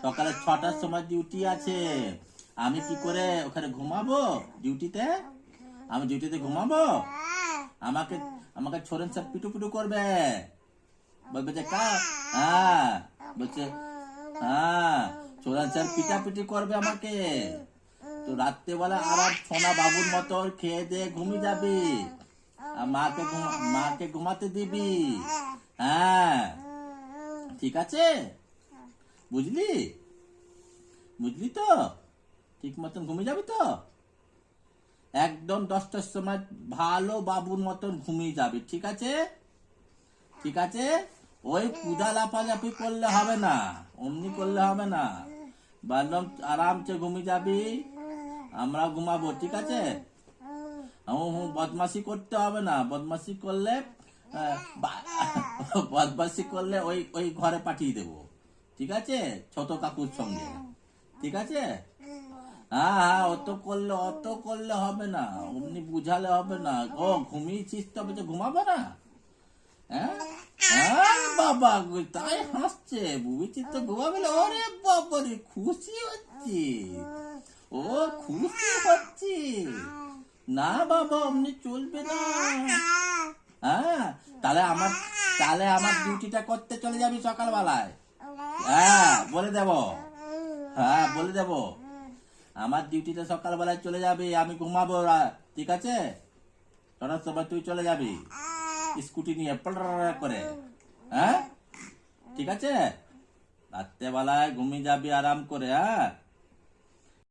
সকালে 6টার সময় ডিউটি আছে। আমি কি করে ওখানে ঘুমাবো ডিউটিতে? আমি ডিউটিতে ঘুমাবো? আমাকে আমাকে ছোরেন স্যার পিটু পিটু করবে, বলবে যে হ্যাঁ, বলছে হ্যাঁ ছোরেন স্যার পিটাপিটি করবে আমাকে। তো রাত্রেবেলা আরাম সোনা বাবুর মতো খেয়ে দিয়ে ঘুমিয়ে যাবি, আর মাকে ঘুমাতে দিবি। হ্যাঁ ঠিক আছে, বুঝলি? বুঝলি তো? ঠিক মতন ঘুমিয়ে যাবি তো? একদম 10টার সময় ভালো বাবুর মতন ঘুমিয়ে যাবি, ঠিক আছে? ঠিক আছে? ওই পূজা লাফালাফি করলে হবে না, অমনি করলে হবে না। বললাম আরামসে ঘুমিয়ে যাবি, আমরা ঘুমাবো, ঠিক আছে? বদমাশি করতে হবে না, বদমাশি করলে বদমাশি করলে ওই ওই ঘরে পাঠিয়ে দেবো, ঠিক আছে? ছোট কাকুর সঙ্গে, ঠিক আছে? হ্যাঁ হ্যাঁ, অত করলে হবে না, অমনি বুঝালে হবে না। ও ঘুমিয়েছিস তবে তো ঘুমাবো না? হ্যাঁ হ্যাঁ বাবা, তাই হাসছে, বুঝেছিস তো ঘুমাবে না? ওরে বাবা রে, খুশি হচ্ছে, ও খুশি হচ্ছে না বাবা, অমনি চলবে না। হ্যাঁ তাহলে আমার ডিউটিটা করতে চলে যাবি সকালবেলায়। হ্যাঁ বলে দেব, হ্যাঁ বলে দেব, আমার ডিউটিটা সকালবেলায় চলে যাবি, আমি ঘুমাবো, ঠিক আছে? 6টার সময় তুই চলে যাবি স্কুটি নিয়ে করে। হ্যাঁ ঠিক আছে, রাত্রেবেলায় ঘুমিয়ে যাবি আরাম করে। হ্যাঁ।